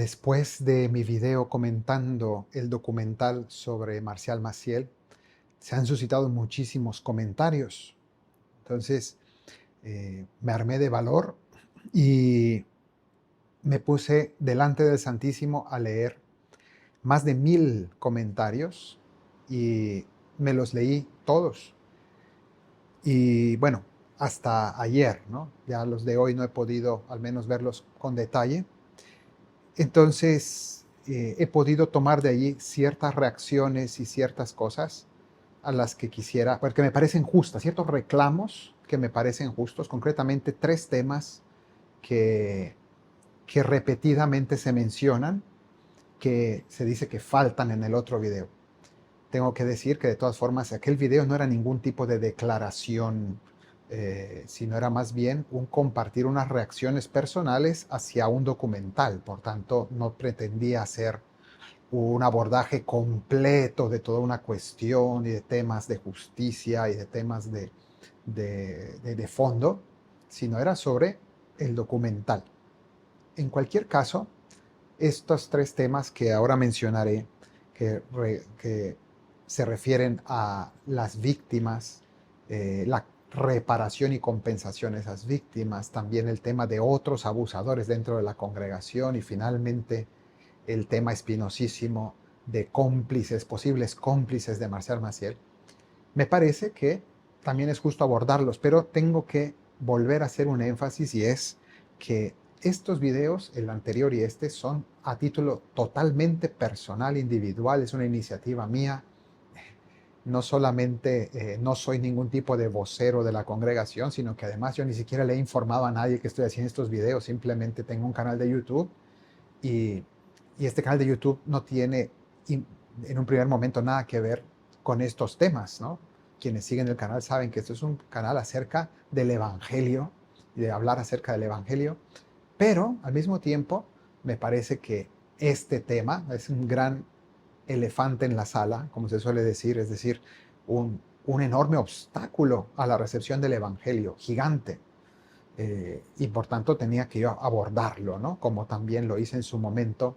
Después de mi video comentando el documental sobre Marcial Maciel, se han suscitado muchísimos comentarios. Entonces, me armé de valor y me puse delante del Santísimo a leer más de 1000 comentarios y me los leí todos. Y bueno, hasta ayer, ¿no? Ya los de hoy no he podido al menos verlos con detalle. Entonces, he podido tomar de allí ciertas reacciones y ciertas cosas a las que quisiera, porque me parecen justas, ciertos reclamos que me parecen justos, concretamente 3 temas que, que repetidamente se mencionan, que se dice que faltan en el otro video. Tengo que decir que de todas formas aquel video no era ningún tipo de declaración, sino era más bien un compartir unas reacciones personales hacia un documental. Por tanto, no pretendía hacer un abordaje completo de toda una cuestión y de temas de justicia y de temas de fondo, sino era sobre el documental. En cualquier caso, estos 3 temas que ahora mencionaré, que se refieren a las víctimas, la reparación y compensación a esas víctimas, también el tema de otros abusadores dentro de la congregación y finalmente el tema espinosísimo de cómplices, posibles cómplices de Marcial Maciel, me parece que también es justo abordarlos, pero tengo que volver a hacer un énfasis y es que estos videos, el anterior y este, son a título totalmente personal, individual, es una iniciativa mía. No solamente no soy ningún tipo de vocero de la congregación, sino que además yo ni siquiera le he informado a nadie que estoy haciendo estos videos, simplemente tengo un canal de YouTube y, y este canal de YouTube no tiene en un primer momento nada que ver con estos temas, ¿no? Quienes siguen el canal saben que esto es un canal acerca del Evangelio y de hablar acerca del Evangelio, pero al mismo tiempo me parece que este tema es un gran elefante en la sala, como se suele decir, es decir, un enorme obstáculo a la recepción del Evangelio, gigante. Y por tanto tenía que yo abordarlo, ¿no? Como también lo hice en su momento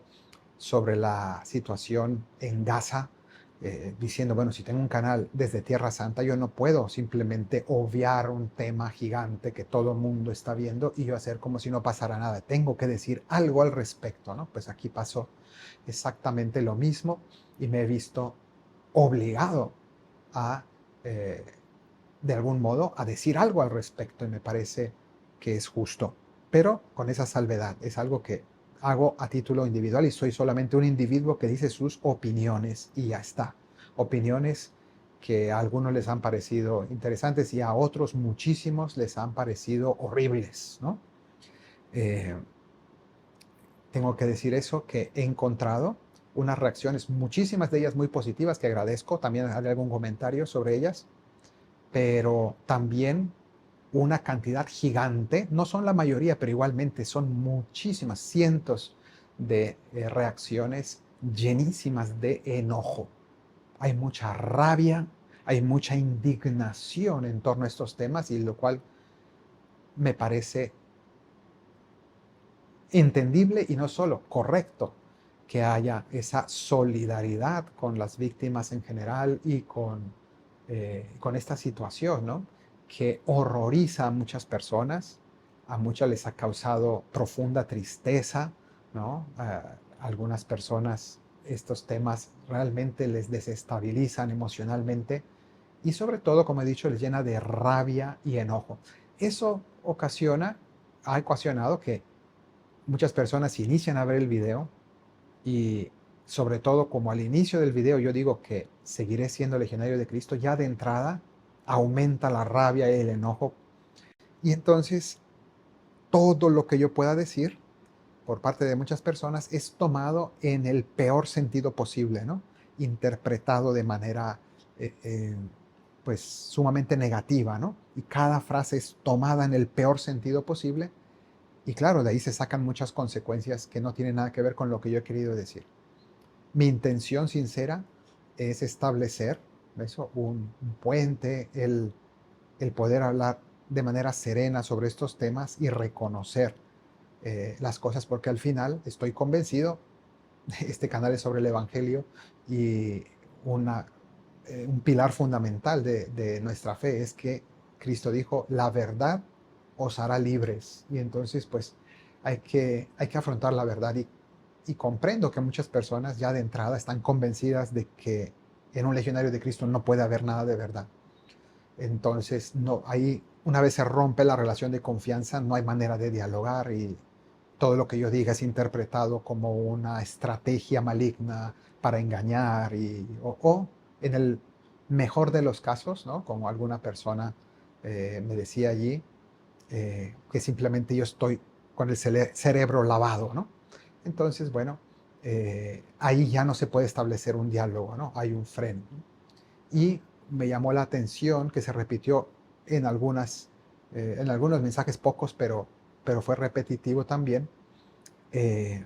sobre la situación en Gaza, diciendo, bueno, si tengo un canal desde Tierra Santa, yo no puedo simplemente obviar un tema gigante que todo el mundo está viendo y yo hacer como si no pasara nada. Tengo que decir algo al respecto, ¿no? Pues aquí pasó exactamente lo mismo y me he visto obligado a, eh, de algún modo, a decir algo al respecto y me parece que es justo. Pero con esa salvedad, es algo que hago a título individual y soy solamente un individuo que dice sus opiniones y ya está. Opiniones que a algunos les han parecido interesantes y a otros muchísimos les han parecido horribles, ¿no? Eh, Tengo que decir eso, que he encontrado unas reacciones, muchísimas de ellas muy positivas, que agradezco, también haré algún comentario sobre ellas, pero también una cantidad gigante, no son la mayoría, pero igualmente son muchísimas, cientos de reacciones llenísimas de enojo. Hay mucha rabia, hay mucha indignación en torno a estos temas y lo cual me parece entendible y no solo correcto que haya esa solidaridad con las víctimas en general y con esta situación, ¿no? Que horroriza a muchas personas, a muchas les ha causado profunda tristeza, ¿no? A algunas personas estos temas realmente les desestabilizan emocionalmente y sobre todo, como he dicho, les llena de rabia y enojo. Eso ha ocasionado que muchas personas inician a ver el video y sobre todo como al inicio del video yo digo que seguiré siendo legionario de Cristo, ya de entrada aumenta la rabia y el enojo. Y entonces todo lo que yo pueda decir por parte de muchas personas es tomado en el peor sentido posible, ¿no? Interpretado de manera pues sumamente negativa, ¿no? Y cada frase es tomada en el peor sentido posible. Y claro, de ahí se sacan muchas consecuencias que no tienen nada que ver con lo que yo he querido decir. Mi intención sincera es establecer eso, un puente, el poder hablar de manera serena sobre estos temas y reconocer las cosas, porque al final estoy convencido, este canal es sobre el Evangelio y una, un pilar fundamental de nuestra fe es que Cristo dijo, la verdad os hará libres. Y entonces pues hay que afrontar la verdad y comprendo que muchas personas ya de entrada están convencidas de que en un legionario de Cristo no puede haber nada de verdad. Entonces, no, ahí una vez se rompe la relación de confianza, no hay manera de dialogar y todo lo que yo diga es interpretado como una estrategia maligna para engañar o en el mejor de los casos, ¿no? Como alguna persona me decía allí, que simplemente yo estoy con el cerebro lavado, ¿no? Entonces, bueno, ahí ya no se puede establecer un diálogo, ¿no? Hay un freno. Y me llamó la atención que se repitió en, en algunos mensajes, pocos, pero fue repetitivo también, eh,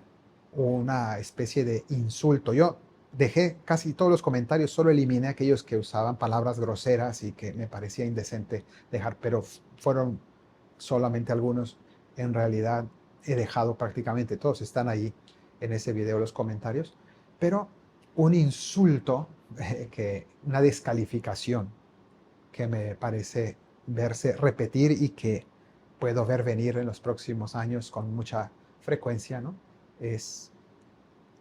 una especie de insulto. Yo dejé casi todos los comentarios, solo eliminé aquellos que usaban palabras groseras y que me parecía indecente dejar, pero fueron solamente algunos. En realidad he dejado prácticamente todos, están ahí en ese video los comentarios, pero un insulto, una descalificación que me parece verse repetir y que puedo ver venir en los próximos años con mucha frecuencia, ¿no? Es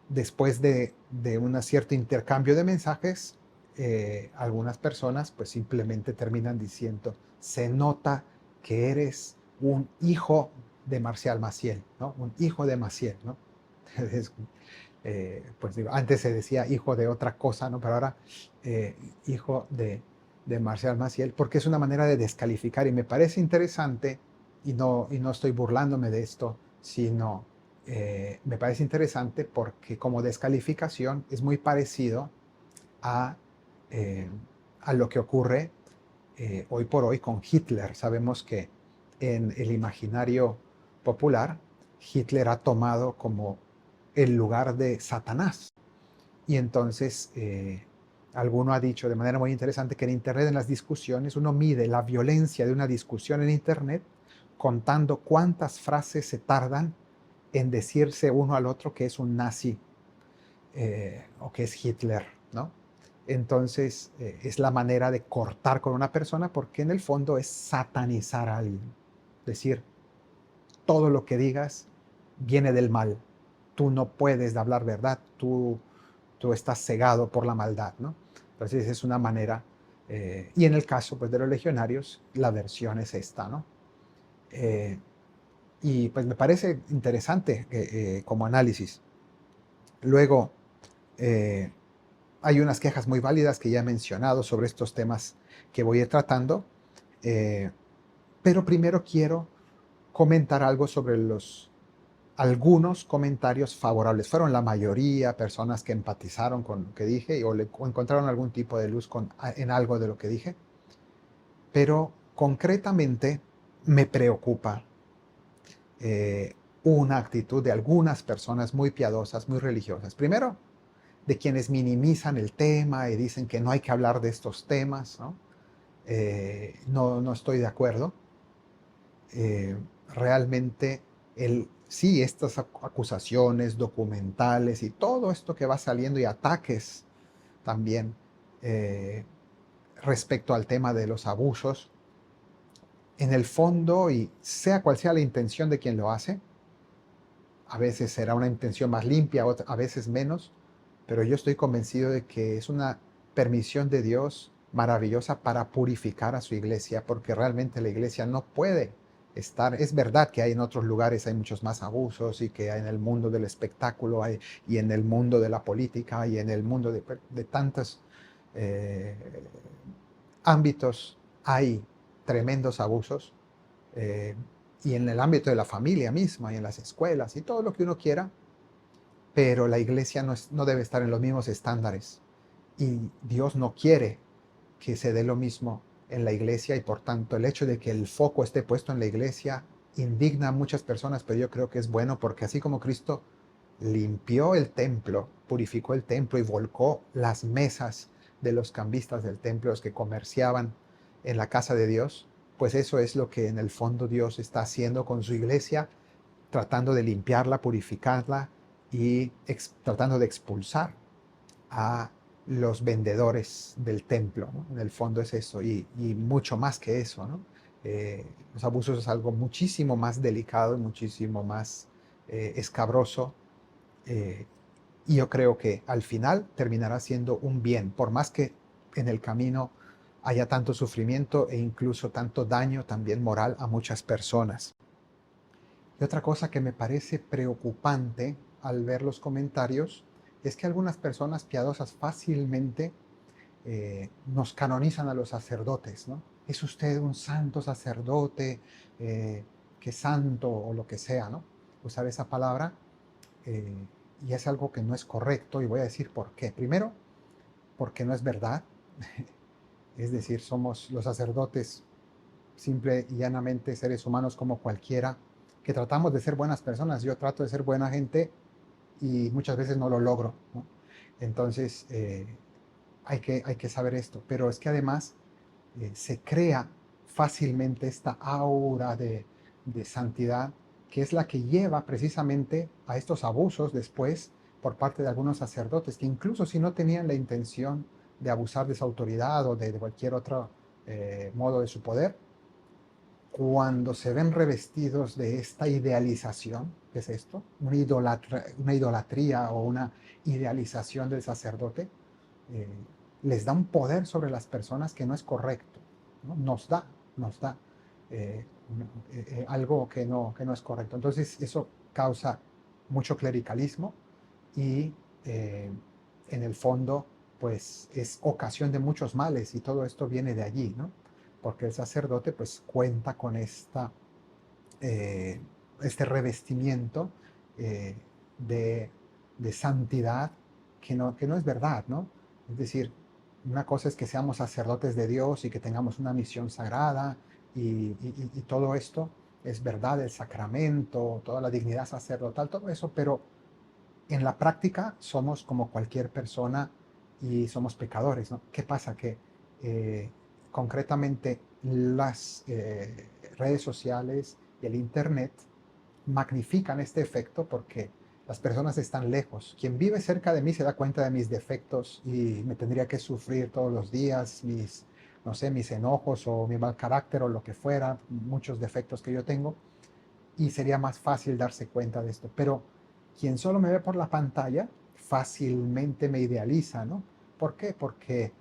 después de un cierto intercambio de mensajes, algunas personas pues simplemente terminan diciendo, se nota que eres un hijo de Marcial Maciel, ¿no? Un hijo de Maciel, ¿no? Es, pues digo, antes se decía hijo de otra cosa, ¿no? Pero ahora hijo de Marcial Maciel, porque es una manera de descalificar y me parece interesante, y no estoy burlándome de esto, sino me parece interesante porque como descalificación es muy parecido a, eh, a lo que ocurre hoy por hoy con Hitler. Sabemos que en el imaginario popular, Hitler ha tomado como el lugar de Satanás. Y entonces, alguno ha dicho de manera muy interesante que en Internet, en las discusiones, uno mide la violencia de una discusión en Internet contando cuántas frases se tardan en decirse uno al otro que es un nazi o que es Hitler, ¿no? Entonces, es la manera de cortar con una persona porque en el fondo es satanizar a alguien. Decir, todo lo que digas viene del mal. Tú no puedes hablar verdad, tú estás cegado por la maldad, ¿no? Entonces es una manera, y en el caso pues, de los legionarios, la versión es esta, ¿no? Eh, y pues me parece interesante como análisis. Luego, eh, hay unas quejas muy válidas que ya he mencionado sobre estos temas que voy a ir tratando, eh, pero primero quiero comentar algo sobre algunos comentarios favorables. Fueron la mayoría personas que empatizaron con lo que dije o encontraron algún tipo de luz en algo de lo que dije, pero concretamente me preocupa eh, una actitud de algunas personas muy piadosas, muy religiosas. Primero, de quienes minimizan el tema y dicen que no hay que hablar de estos temas, ¿no? No estoy de acuerdo. Realmente, sí, estas acusaciones documentales y todo esto que va saliendo y ataques también eh, respecto al tema de los abusos, en el fondo, y sea cual sea la intención de quien lo hace, a veces será una intención más limpia, a veces menos, pero yo estoy convencido de que es una permisión de Dios maravillosa para purificar a su iglesia, porque realmente la iglesia no puede estar, es verdad que hay en otros lugares hay muchos más abusos y que en el mundo del espectáculo hay, y en el mundo de la política y en el mundo de tantos eh, ámbitos hay tremendos abusos, eh, y en el ámbito de la familia misma y en las escuelas y todo lo que uno quiera, pero la iglesia no debe estar en los mismos estándares y Dios no quiere que se dé lo mismo en la iglesia y por tanto el hecho de que el foco esté puesto en la iglesia indigna a muchas personas, pero yo creo que es bueno porque así como Cristo limpió el templo, purificó el templo y volcó las mesas de los cambistas del templo, los que comerciaban en la casa de Dios, pues eso es lo que en el fondo Dios está haciendo con su iglesia tratando de limpiarla, purificarla y tratando de expulsar a los vendedores del templo, ¿no? En el fondo es eso, y mucho más que eso, ¿no? Los abusos es algo muchísimo más delicado y muchísimo más escabroso, eh, y yo creo que al final terminará siendo un bien, por más que en el camino haya tanto sufrimiento e incluso tanto daño también moral a muchas personas. Y otra cosa que me parece preocupante al ver los comentarios es que algunas personas piadosas fácilmente nos canonizan a los sacerdotes, ¿no? Es usted un santo sacerdote, que santo o lo que sea, ¿no? Usar esa palabra, eh, y es algo que no es correcto, y voy a decir por qué. Primero, porque no es verdad, es decir, somos los sacerdotes simple y llanamente seres humanos como cualquiera, que tratamos de ser buenas personas. Yo trato de ser buena gente y muchas veces no lo logro, ¿no? Entonces, hay que saber esto, pero es que además se crea fácilmente esta aura de santidad, que es la que lleva precisamente a estos abusos después por parte de algunos sacerdotes, que incluso si no tenían la intención de abusar de su autoridad o de cualquier otro modo de su poder, cuando se ven revestidos de esta idealización, ¿qué es esto? Una idolatría o una idealización del sacerdote, eh, les da un poder sobre las personas que no es correcto, ¿no? Nos da eh, algo que no es correcto. Entonces eso causa mucho clericalismo y en el fondo pues es ocasión de muchos males y todo esto viene de allí, ¿no? Porque el sacerdote pues cuenta con eh, este revestimiento eh, de, de santidad que no es verdad, ¿no? Es decir, una cosa es que seamos sacerdotes de Dios y que tengamos una misión sagrada y todo esto es verdad, el sacramento, toda la dignidad sacerdotal, todo eso, pero en la práctica somos como cualquier persona y somos pecadores, ¿no? ¿Qué pasa? Que concretamente las redes sociales y el Internet magnifican este efecto porque las personas están lejos. Quien vive cerca de mí se da cuenta de mis defectos y me tendría que sufrir todos los días mis, no sé, mis enojos o mi mal carácter o lo que fuera, muchos defectos que yo tengo, y sería más fácil darse cuenta de esto. Pero quien solo me ve por la pantalla fácilmente me idealiza, ¿no? ¿Por qué? Porque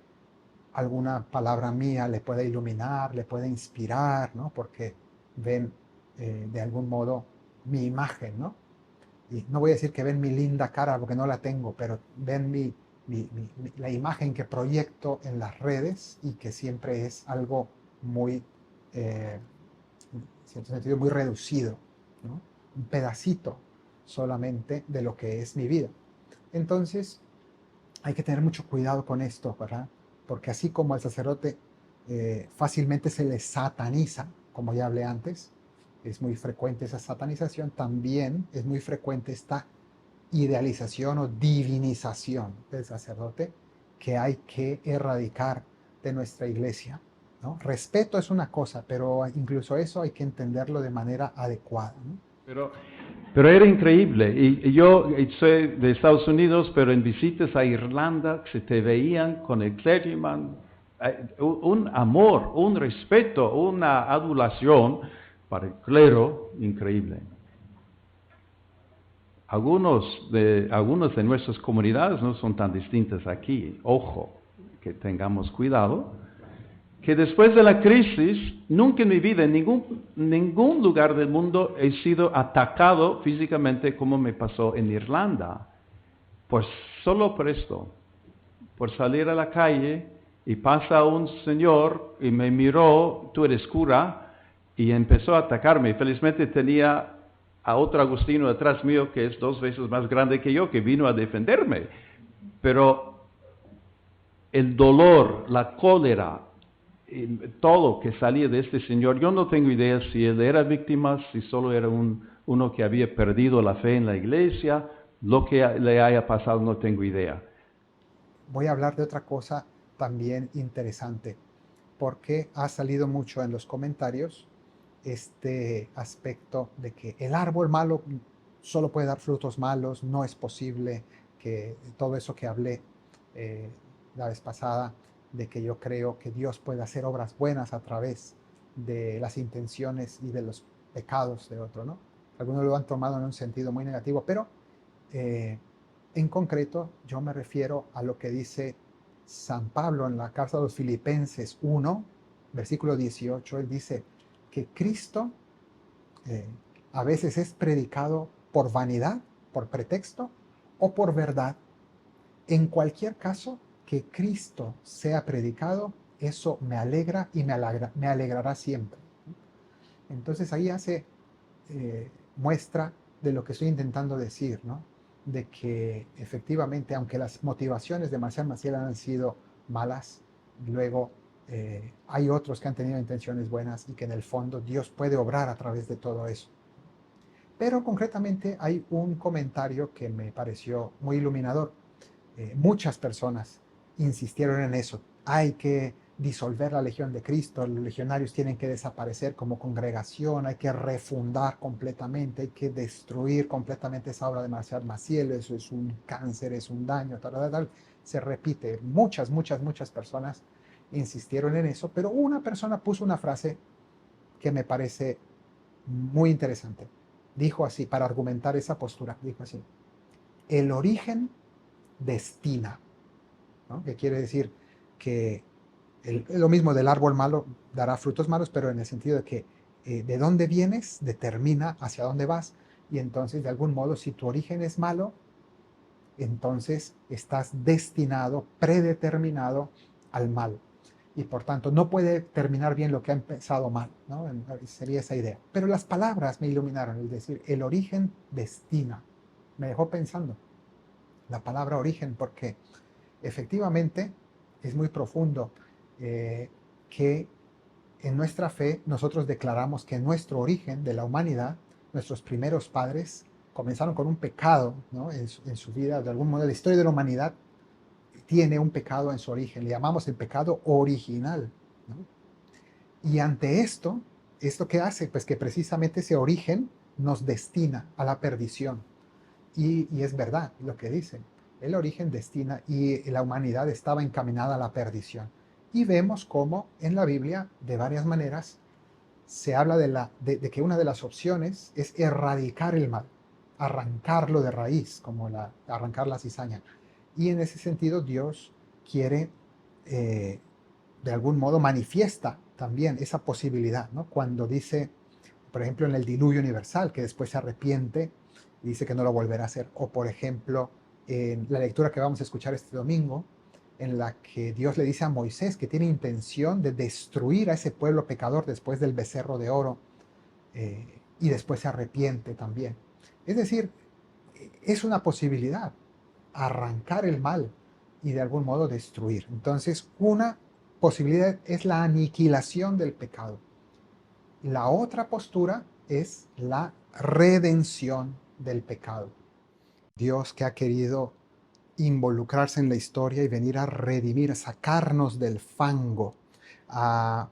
alguna palabra mía le puede iluminar, le puede inspirar, ¿no? Porque ven de algún modo mi imagen, ¿no? Y no voy a decir que ven mi linda cara porque no la tengo, pero ven la imagen que proyecto en las redes y que siempre es algo muy, en cierto sentido, muy reducido, ¿no? Un pedacito solamente de lo que es mi vida. Entonces, hay que tener mucho cuidado con esto, ¿verdad? Porque así como al sacerdote fácilmente se le sataniza, como ya hablé antes, es muy frecuente esa satanización, también es muy frecuente esta idealización o divinización del sacerdote que hay que erradicar de nuestra iglesia, ¿no? Respeto es una cosa, pero incluso eso hay que entenderlo de manera adecuada, ¿no? Pero, pero era increíble. Y yo soy de Estados Unidos, pero en visitas a Irlanda se te veían con el clergyman, un amor, un respeto, una adulación para el clero increíble. Algunos de nuestras comunidades no son tan distintas aquí. Ojo, que tengamos cuidado. Que después de la crisis, nunca en mi vida, en ningún lugar del mundo he sido atacado físicamente como me pasó en Irlanda. Pues solo por esto, por salir a la calle y pasa un señor y me miró, tú eres cura, y empezó a atacarme. Felizmente tenía a otro agustino detrás mío que es 2 veces más grande que yo, que vino a defenderme. Pero el dolor, la cólera, todo que salía de este señor, yo no tengo idea si él era víctima, si solo era uno que había perdido la fe en la iglesia, lo que le haya pasado no tengo idea. Voy a hablar de otra cosa también interesante, porque ha salido mucho en los comentarios este aspecto de que el árbol malo solo puede dar frutos malos, no es posible que todo eso que hablé eh, la vez pasada, de que yo creo que Dios puede hacer obras buenas a través de las intenciones y de los pecados de otro, ¿no? Algunos lo han tomado en un sentido muy negativo, pero eh, en concreto yo me refiero a lo que dice San Pablo en la carta de los Filipenses 1, versículo 18. Él dice que Cristo eh, a veces es predicado por vanidad, por pretexto o por verdad. En cualquier caso, que Cristo sea predicado, eso me alegra y me alegrará siempre. Entonces ahí hace muestra de lo que estoy intentando decir, ¿no? De que efectivamente, aunque las motivaciones de Marcial Maciel han sido malas, luego hay otros que han tenido intenciones buenas y que en el fondo Dios puede obrar a través de todo eso. Pero concretamente hay un comentario que me pareció muy iluminador. Muchas personas insistieron en eso. Hay que disolver la Legión de Cristo, los legionarios tienen que desaparecer como congregación, hay que refundar completamente, hay que destruir completamente esa obra de Marcial Maciel, eso es un cáncer, es un daño, tal, tal, tal. Se repite, muchas personas insistieron en eso, pero una persona puso una frase que me parece muy interesante. Dijo así, para argumentar esa postura, dijo así: el origen destina, ¿no? Que quiere decir que lo mismo del árbol malo dará frutos malos, pero en el sentido de que de dónde vienes determina hacia dónde vas, y entonces de algún modo si tu origen es malo, entonces estás destinado, predeterminado al mal, y por tanto no puede terminar bien lo que ha empezado mal, ¿no? Sería esa idea. Pero las palabras me iluminaron, es decir, el origen destina, me dejó pensando la palabra origen, porque efectivamente es muy profundo que en nuestra fe nosotros declaramos que nuestro origen de la humanidad, nuestros primeros padres, comenzaron con un pecado, ¿no? En su vida, de algún modo, la historia de la humanidad tiene un pecado en su origen, le llamamos el pecado original, ¿no? Y ante ¿esto qué hace? Pues que precisamente ese origen nos destina a la perdición. Y es verdad lo que dicen. El origen destina y la humanidad estaba encaminada a la perdición. Y vemos cómo en la Biblia, de varias maneras, se habla de que una de las opciones es erradicar el mal, arrancarlo de raíz, como arrancar la cizaña. Y en ese sentido Dios quiere, de algún modo, manifiesta también esa posibilidad, ¿no? Cuando dice, por ejemplo, en el diluvio universal, que después se arrepiente y dice que no lo volverá a hacer. O, por ejemplo, en la lectura que vamos a escuchar este domingo, en la que Dios le dice a Moisés que tiene intención de destruir a ese pueblo pecador después del becerro de oro, y después se arrepiente también. Es decir, es una posibilidad arrancar el mal y de algún modo destruir. Entonces, una posibilidad es la aniquilación del pecado. La otra postura es la redención del pecado. Dios que ha querido involucrarse en la historia y venir a redimir, a sacarnos del fango, a,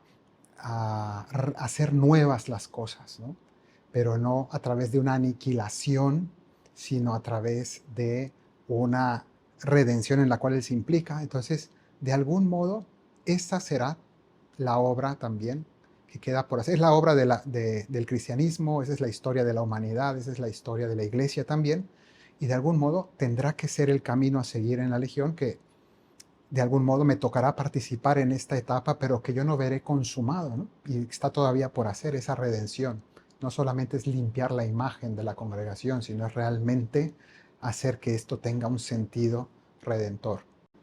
a hacer nuevas las cosas, ¿no? Pero no a través de una aniquilación, sino a través de una redención en la cual Él se implica. Entonces, de algún modo, esa será la obra también que queda por hacer. Es la obra del cristianismo, esa es la historia de la humanidad, esa es la historia de la iglesia también, y de algún modo tendrá que ser el camino a seguir en la Legión, que de algún modo me tocará participar en esta etapa, pero que yo no veré consumado, ¿no? Y está todavía por hacer esa redención. No solamente es limpiar la imagen de la congregación, sino es realmente hacer que esto tenga un sentido redentor.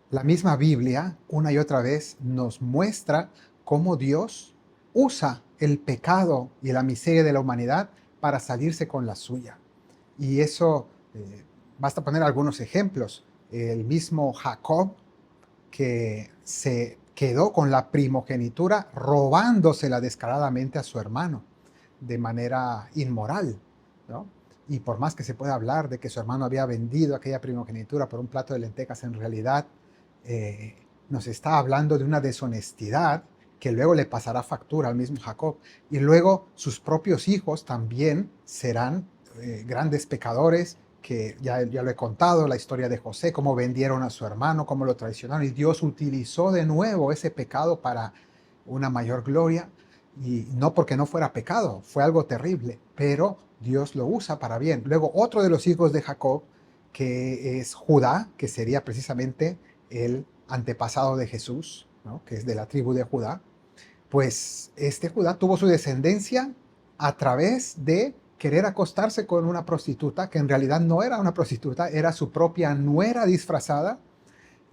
La misma Biblia, una y otra vez, nos muestra cómo Dios usa el pecado y la miseria de la humanidad para salirse con la suya. Y eso, basta poner algunos ejemplos. El mismo Jacob, que se quedó con la primogenitura robándosela descaradamente a su hermano de manera inmoral, ¿no? Y por más que se pueda hablar de que su hermano había vendido aquella primogenitura por un plato de lentejas, en realidad nos está hablando de una deshonestidad que luego le pasará factura al mismo Jacob. Y luego sus propios hijos también serán grandes pecadores, que ya lo he contado, la historia de José, cómo vendieron a su hermano, cómo lo traicionaron, y Dios utilizó de nuevo ese pecado para una mayor gloria, y no porque no fuera pecado, fue algo terrible, pero Dios lo usa para bien. Luego otro de los hijos de Jacob, que es Judá, que sería precisamente el antepasado de Jesús, ¿no? Que es de la tribu de Judá, pues este Judá tuvo su descendencia a través de querer acostarse con una prostituta, que en realidad no era una prostituta, era su propia nuera disfrazada,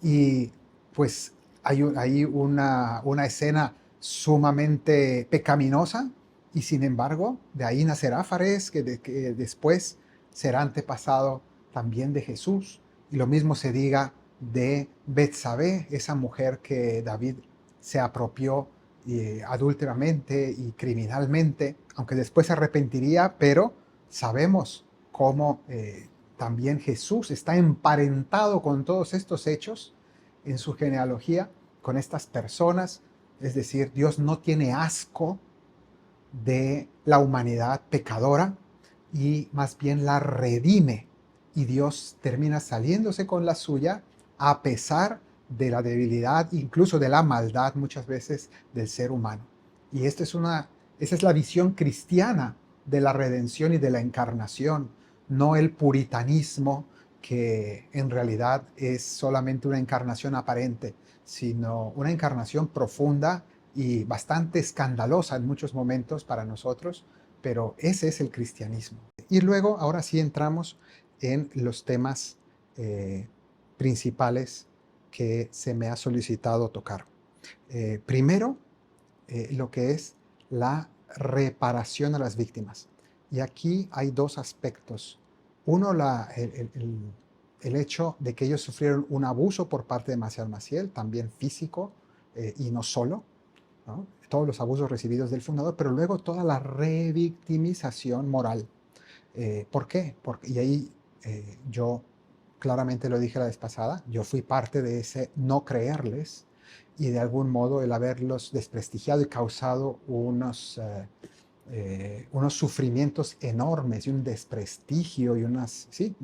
y pues hay ahí una escena sumamente pecaminosa, y sin embargo, de ahí nacerá Fares, que después será antepasado también de Jesús. Y lo mismo se diga de Betsabé, esa mujer que David se apropió adúlteramente y criminalmente, aunque después se arrepentiría, pero sabemos cómo también Jesús está emparentado con todos estos hechos en su genealogía, con estas personas. Es decir, Dios no tiene asco de la humanidad pecadora, y más bien la redime, y Dios termina saliéndose con la suya a pesar de la debilidad, incluso de la maldad muchas veces del ser humano. Y esa es la visión cristiana de la redención y de la encarnación, no el puritanismo, que en realidad es solamente una encarnación aparente, sino una encarnación profunda y bastante escandalosa en muchos momentos para nosotros, pero ese es el cristianismo. Y luego, ahora sí entramos en los temas principales que se me ha solicitado tocar. Primero, lo que es la reparación a las víctimas. Y aquí hay dos aspectos. Uno, el hecho de que ellos sufrieron un abuso por parte de Marcial Maciel, también físico, y no solo, ¿no? Todos los abusos recibidos del fundador, pero luego toda la revictimización moral. ¿Por qué? Y ahí yo claramente lo dije la vez pasada, yo fui parte de ese no creerles, y de algún modo el haberlos desprestigiado y causado unos sufrimientos enormes y un desprestigio y sí,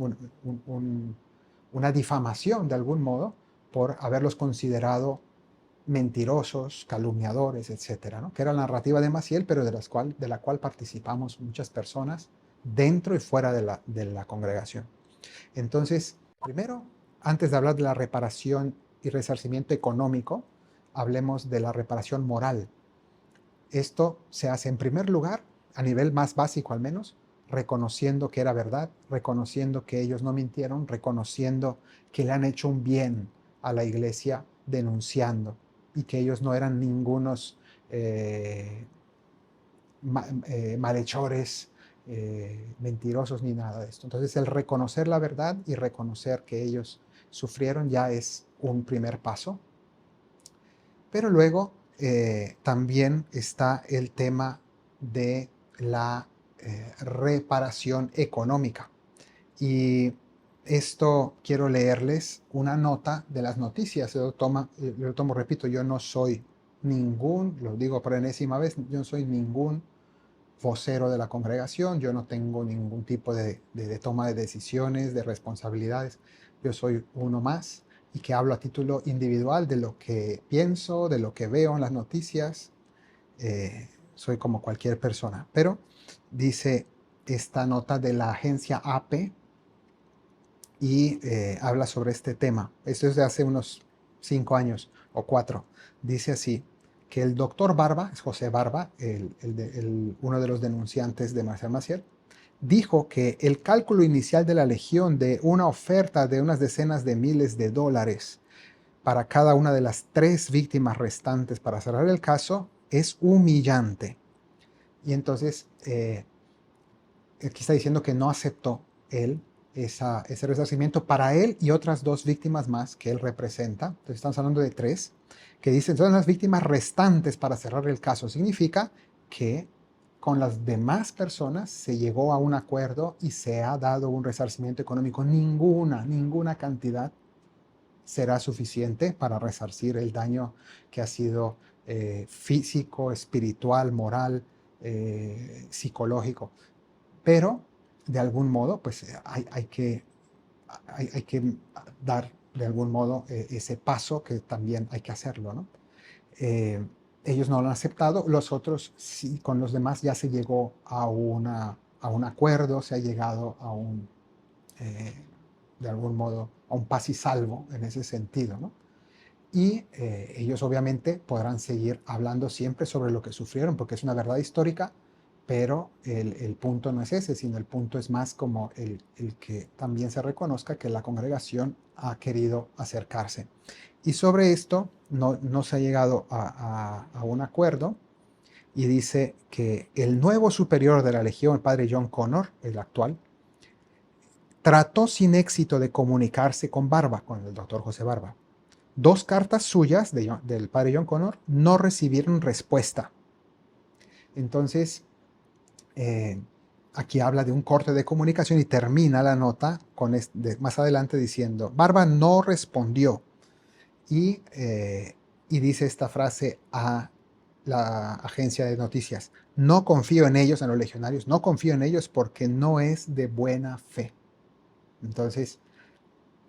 una difamación de algún modo por haberlos considerado mentirosos, calumniadores, etcétera, ¿no? Que era la narrativa de Maciel, pero de la cual participamos muchas personas dentro y fuera de la congregación. Entonces, primero, antes de hablar de la reparación y resarcimiento económico, hablemos de la reparación moral. Esto se hace en primer lugar, a nivel más básico al menos, reconociendo que era verdad, reconociendo que ellos no mintieron, reconociendo que le han hecho un bien a la iglesia, denunciando, y que ellos no eran ningunos malhechores, mentirosos ni nada de esto. Entonces el reconocer la verdad y reconocer que ellos sufrieron ya es un primer paso. Pero luego también está el tema de la reparación económica. Y esto quiero leerles una nota de las noticias. Yo lo tomo, repito, yo no soy lo digo por enésima vez, yo no soy ningún vocero de la congregación, yo no tengo ningún tipo de toma de decisiones, de responsabilidades. Yo soy uno más, y que hablo a título individual de lo que pienso, de lo que veo en las noticias. Soy como cualquier persona. Pero dice esta nota de la agencia AP, y habla sobre este tema. Esto es de hace unos 5 años o 4. Dice así, que el doctor Barba, es José Barba, uno de los denunciantes de Marcial Maciel, dijo que el cálculo inicial de la legión de una oferta de unas decenas de miles de dólares para cada una de las 3 víctimas restantes para cerrar el caso es humillante. Y entonces, aquí está diciendo que no aceptó él ese resarcimiento para él y otras 2 víctimas más que él representa. Entonces estamos hablando de 3, que dicen son las víctimas restantes para cerrar el caso. Significa que con las demás personas se llegó a un acuerdo y se ha dado un resarcimiento económico. Ninguna cantidad será suficiente para resarcir el daño que ha sido físico, espiritual, moral, psicológico. Pero de algún modo, pues hay que dar de algún modo ese paso que también hay que hacerlo, ¿no? Eh, Ellos no lo han aceptado, los otros sí, con los demás ya se llegó a un acuerdo, se ha llegado a eh, de algún modo, a un paz y salvo en ese sentido, ¿no? Y ellos obviamente podrán seguir hablando siempre sobre lo que sufrieron, porque es una verdad histórica, pero el punto no es ese, sino el punto es más como el que también se reconozca que la congregación ha querido acercarse. Y sobre esto no se ha llegado a un acuerdo, y dice que el nuevo superior de la Legión, el padre John Connor, el actual, trató sin éxito de comunicarse con Barba, con el doctor José Barba. Dos cartas suyas del padre John Connor no recibieron respuesta. Entonces, eh, aquí habla de un corte de comunicación y termina la nota más adelante diciendo, Barba no respondió. Y dice esta frase a la agencia de noticias, no confío en ellos, en los legionarios, no confío en ellos porque no es de buena fe. Entonces,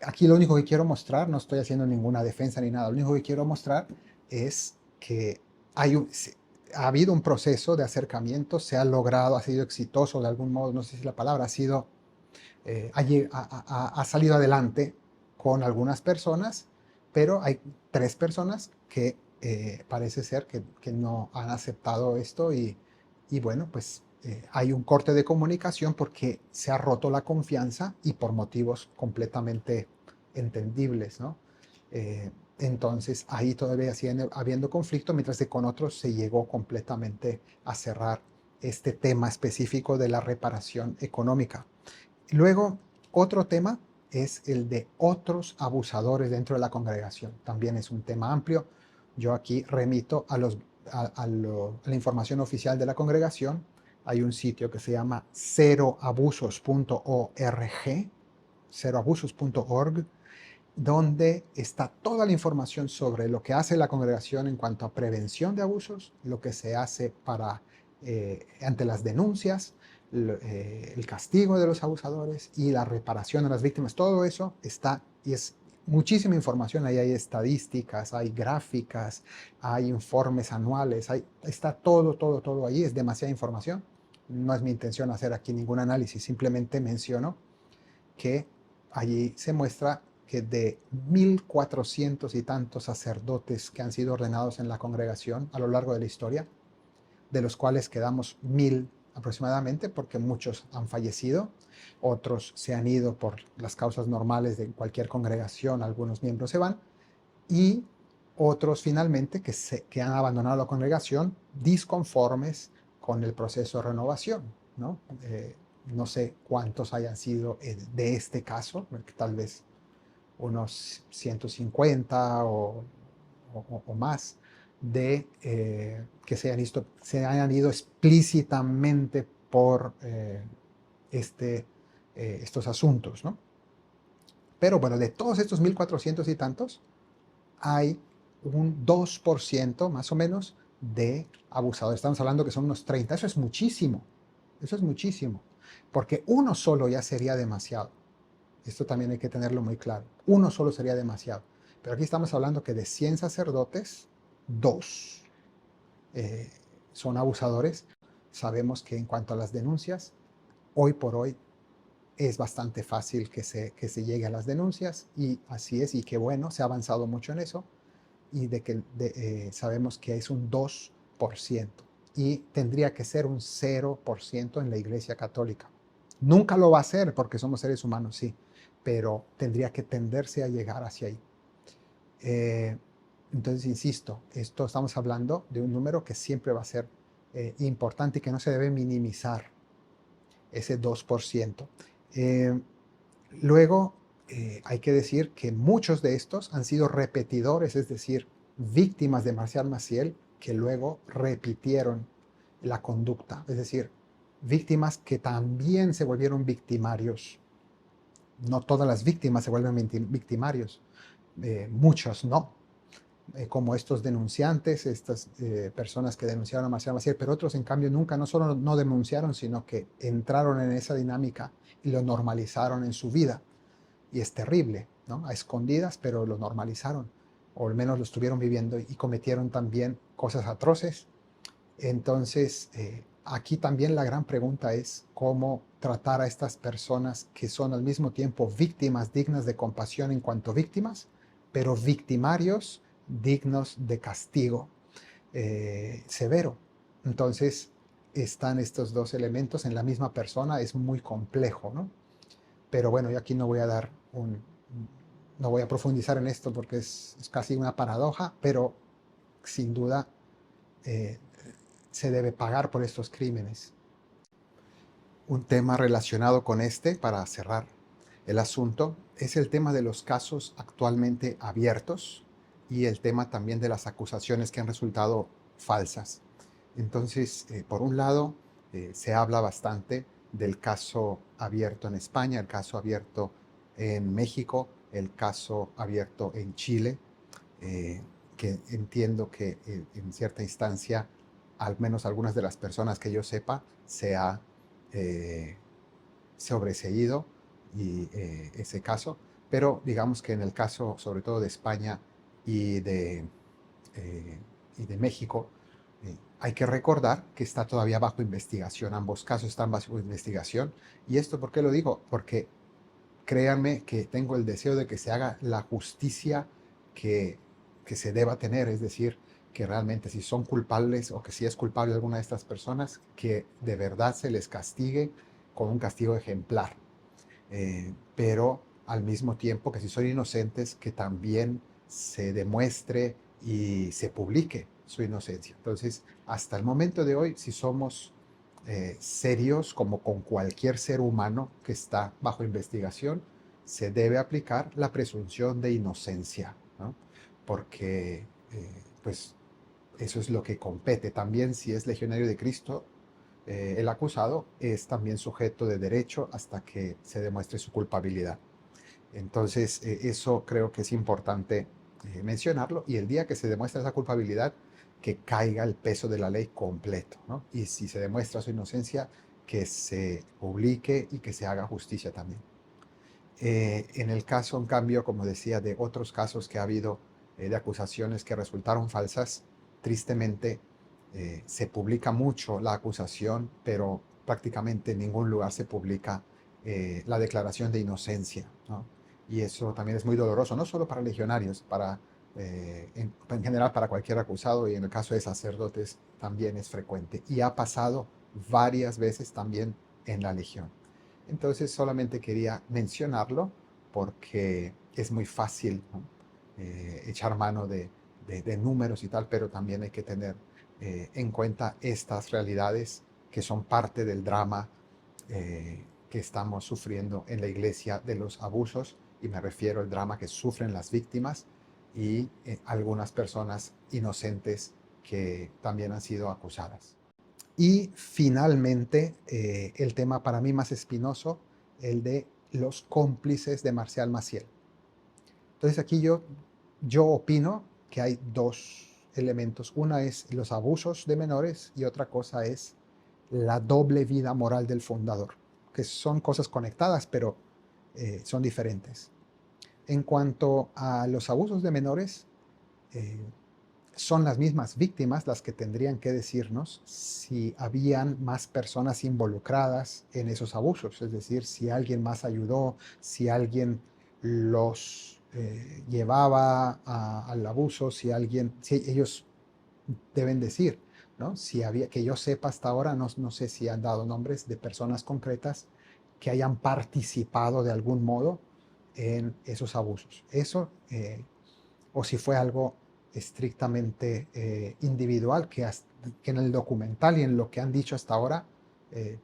aquí lo único que quiero mostrar, no estoy haciendo ninguna defensa ni nada, lo único que quiero mostrar es que ha habido un proceso de acercamiento, se ha logrado, ha sido exitoso de algún modo, no sé si la palabra ha sido, ha salido adelante con algunas personas, pero hay 3 personas que parece ser que no han aceptado esto y bueno, pues hay un corte de comunicación porque se ha roto la confianza y por motivos completamente entendibles, ¿no? Entonces ahí todavía sigue habiendo conflicto, mientras que con otros se llegó completamente a cerrar este tema específico de la reparación económica. Luego, otro tema es el de otros abusadores dentro de la congregación. También es un tema amplio. Yo aquí remito a la información oficial de la congregación. Hay un sitio que se llama ceroabusos.org, ceroabusos.org, donde está toda la información sobre lo que hace la congregación en cuanto a prevención de abusos, lo que se hace ante las denuncias, el castigo de los abusadores y la reparación a las víctimas. Todo eso está y es muchísima información. Ahí hay estadísticas, hay gráficas, hay informes anuales, está todo ahí. Es demasiada información. No es mi intención hacer aquí ningún análisis, simplemente menciono que allí se muestra que de 1400 y tantos sacerdotes que han sido ordenados en la congregación a lo largo de la historia, de los cuales quedamos 1000 aproximadamente, porque muchos han fallecido, otros se han ido por las causas normales de cualquier congregación, algunos miembros se van, y otros finalmente que han abandonado la congregación disconformes con el proceso de renovación, ¿no? No sé cuántos hayan sido de este caso, tal vez unos 150 o más, que se hayan ido explícitamente por estos asuntos, ¿no? Pero bueno, de todos estos 1400 y tantos, hay un 2% más o menos de abusadores. Estamos hablando que son unos 30. Eso es muchísimo. Eso es muchísimo. Porque uno solo ya sería demasiado. Esto también hay que tenerlo muy claro. Uno solo sería demasiado. Pero aquí estamos hablando que de 100 sacerdotes, 2 son abusadores. Sabemos que en cuanto a las denuncias, hoy por hoy es bastante fácil que se llegue a las denuncias y así es, y qué bueno, se ha avanzado mucho en eso y sabemos que es un 2% y tendría que ser un 0% en la Iglesia Católica. Nunca lo va a ser porque somos seres humanos, sí, pero tendría que tenderse a llegar hacia ahí. Entonces, insisto, estamos hablando de un número que siempre va a ser importante y que no se debe minimizar, ese 2%. Luego, hay que decir que muchos de estos han sido repetidores, es decir, víctimas de Marcial Maciel que luego repitieron la conducta, es decir, víctimas que también se volvieron victimarios. No todas las víctimas se vuelven victimarios, muchos no, como estos denunciantes, estas personas que denunciaron a Marcial Maciel, pero otros en cambio nunca, no solo no denunciaron, sino que entraron en esa dinámica y lo normalizaron en su vida. Y es terrible, ¿no? A escondidas, pero lo normalizaron, o al menos lo estuvieron viviendo y cometieron también cosas atroces. Entonces, aquí también la gran pregunta es cómo tratar a estas personas que son al mismo tiempo víctimas dignas de compasión en cuanto víctimas, pero victimarios dignos de castigo severo. Entonces, están estos dos elementos en la misma persona, es muy complejo, ¿no? Pero bueno, yo aquí no voy a no voy a profundizar en esto porque es casi una paradoja, pero sin duda eh, se debe pagar por estos crímenes. Un tema relacionado con este, para cerrar el asunto, es el tema de los casos actualmente abiertos y el tema también de las acusaciones que han resultado falsas. Entonces, por un lado, se habla bastante del caso abierto en España, el caso abierto en México, el caso abierto en Chile, eh, que entiendo que en cierta instancia, al menos algunas de las personas que yo sepa, se ha eh, sobreseído ese caso, pero digamos que en el caso sobre todo de España y eh, y de México, hay que recordar que está todavía bajo investigación, ambos casos están bajo investigación. ¿Y esto por qué lo digo? Porque créanme que tengo el deseo de que se haga la justicia que, que se deba tener, es decir, que realmente si son culpables o que si es culpable alguna de estas personas, que de verdad se les castigue con un castigo ejemplar. Pero al mismo tiempo que si son inocentes, que también se demuestre y se publique su inocencia. Entonces, hasta el momento de hoy, si somos serios, como con cualquier ser humano que está bajo investigación, se debe aplicar la presunción de inocencia, ¿no? Porque, pues, eso es lo que compete. También si es legionario de Cristo, el acusado es también sujeto de derecho hasta que se demuestre su culpabilidad. Entonces, eso creo que es importante mencionarlo y el día que se demuestre esa culpabilidad, que caiga el peso de la ley completo, ¿no? Y si se demuestra su inocencia, que se publique y que se haga justicia también. En el caso, en cambio, como decía, de otros casos que ha habido de acusaciones que resultaron falsas, tristemente se publica mucho la acusación, pero prácticamente en ningún lugar se publica la declaración de inocencia, ¿no? Y eso también es muy doloroso, no solo para legionarios, en general para cualquier acusado, y en el caso de sacerdotes también es frecuente. Y ha pasado varias veces también en la legión. Entonces solamente quería mencionarlo porque es muy fácil, ¿no? Echar mano de números y tal, pero también hay que tener en cuenta estas realidades que son parte del drama que estamos sufriendo en la iglesia de los abusos, y me refiero al drama que sufren las víctimas y algunas personas inocentes que también han sido acusadas. Y finalmente, el tema para mí más espinoso, el de los cómplices de Marcial Maciel. Entonces aquí yo opino que hay dos elementos. Una es los abusos de menores y otra cosa es la doble vida moral del fundador, que son cosas conectadas, pero son diferentes. En cuanto a los abusos de menores, eh, son las mismas víctimas las que tendrían que decirnos si habían más personas involucradas en esos abusos, es decir, si alguien más ayudó, si alguien los llevaba al abuso, si ellos deben decir, ¿no? Si había, que yo sepa hasta ahora, no sé si han dado nombres de personas concretas que hayan participado de algún modo en esos abusos. Eso, o si fue algo estrictamente individual, que en el documental y en lo que han dicho hasta ahora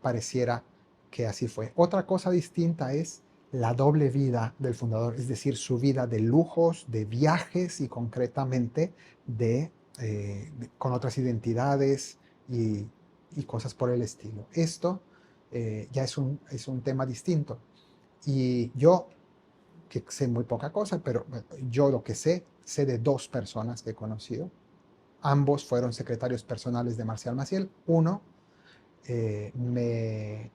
pareciera que así fue. Otra cosa distinta es la doble vida del fundador, es decir, su vida de lujos, de viajes y concretamente con otras identidades y cosas por el estilo. Esto ya es un tema distinto. Y yo, que sé muy poca cosa, pero yo lo que sé sé de 2 personas que he conocido. Ambos fueron secretarios personales de Marcial Maciel. De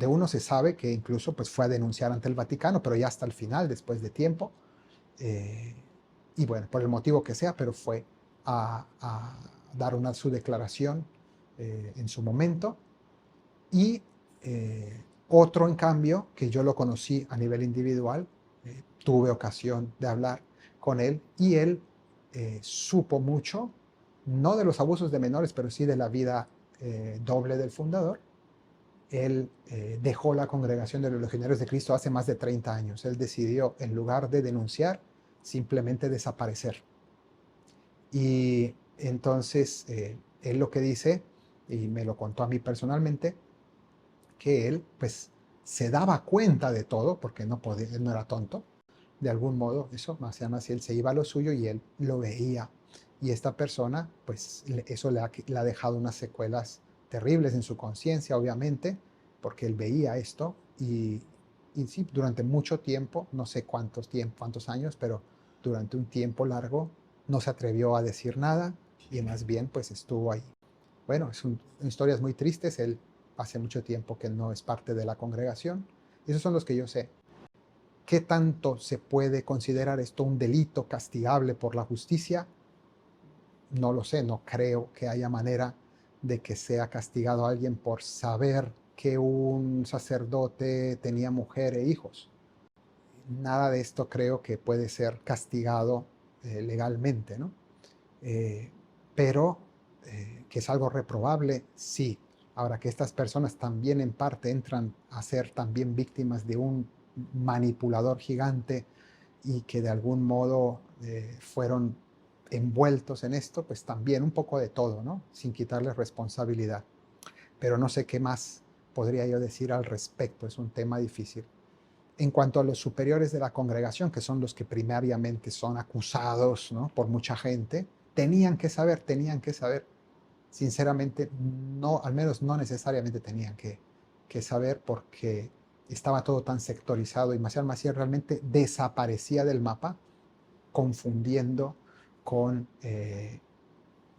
uno se sabe que incluso pues, fue a denunciar ante el Vaticano, pero ya hasta el final, después de tiempo. Y bueno, por el motivo que sea, pero fue a dar su declaración en su momento. Y otro, en cambio, que yo lo conocí a nivel individual, tuve ocasión de hablar con él y él supo mucho, no de los abusos de menores, pero sí de la vida doble del fundador. Él dejó la congregación de los Legionarios de Cristo hace más de 30 años. Él decidió, en lugar de denunciar, simplemente desaparecer. Y entonces, él lo que dice, y me lo contó a mí personalmente, que él pues se daba cuenta de todo, porque no podía, él no era tonto, de algún modo, eso, más si él se iba a lo suyo y él lo veía. Y esta persona, pues eso le ha dejado unas secuelas terribles en su conciencia, obviamente, porque él veía esto y sí, durante mucho tiempo, no sé cuántos años, pero durante un tiempo largo no se atrevió a decir nada y más bien pues estuvo ahí. Bueno, son historias muy tristes. Él hace mucho tiempo que no es parte de la congregación. Esos son los que yo sé. ¿Qué tanto se puede considerar esto un delito castigable por la justicia? No lo sé, no creo que haya manera de que sea castigado alguien por saber que un sacerdote tenía mujer e hijos. Nada de esto creo que puede ser castigado legalmente, ¿no? Eh, pero que es algo reprobable, sí. Ahora que estas personas también en parte entran a ser también víctimas de un manipulador gigante y que de algún modo fueron envueltos en esto, pues también un poco de todo, ¿no? Sin quitarles responsabilidad. Pero no sé qué más podría yo decir al respecto, es un tema difícil. En cuanto a los superiores de la congregación, que son los que primariamente son acusados, ¿no?, por mucha gente, tenían que saber, sinceramente, no, al menos no necesariamente tenían que saber porque estaba todo tan sectorizado y Marcial Maciel realmente desaparecía del mapa, confundiendo con,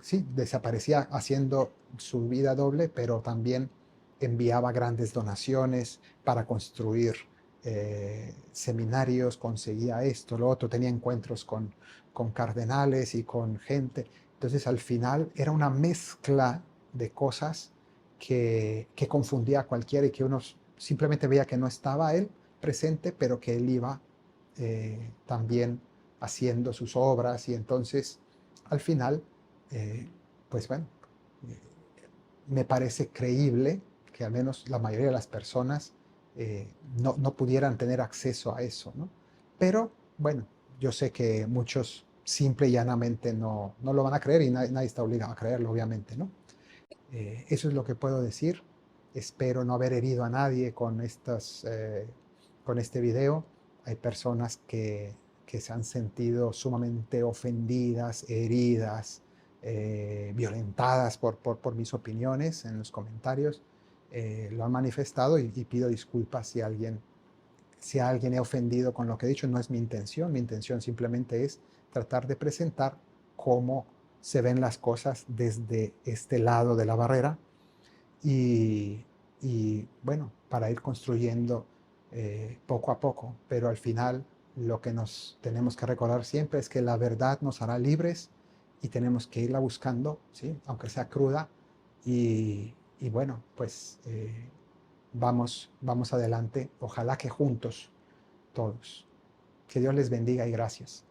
sí, desaparecía haciendo su vida doble, pero también enviaba grandes donaciones para construir seminarios, conseguía esto, lo otro, tenía encuentros con cardenales y con gente. Entonces al final era una mezcla de cosas que confundía a cualquiera y que uno simplemente veía que no estaba él presente, pero que él iba también haciendo sus obras y entonces al final, eh, pues bueno, eh, me parece creíble que al menos la mayoría de las personas no pudieran tener acceso a eso, ¿no? Pero bueno, yo sé que muchos simple y llanamente no lo van a creer y nadie está obligado a creerlo, obviamente, ¿no? Eso es lo que puedo decir. Espero no haber herido a nadie con este video. Hay personas que se han sentido sumamente ofendidas, heridas, violentadas por mis opiniones en los comentarios. Lo han manifestado y pido disculpas si a alguien he ofendido con lo que he dicho. No es mi intención. Mi intención simplemente es tratar de presentar cómo se ven las cosas desde este lado de la barrera y, bueno, para ir construyendo poco a poco, pero al final lo que nos tenemos que recordar siempre es que la verdad nos hará libres y tenemos que irla buscando, ¿sí?, aunque sea cruda y bueno, pues vamos adelante, ojalá que juntos todos. Que Dios les bendiga y gracias.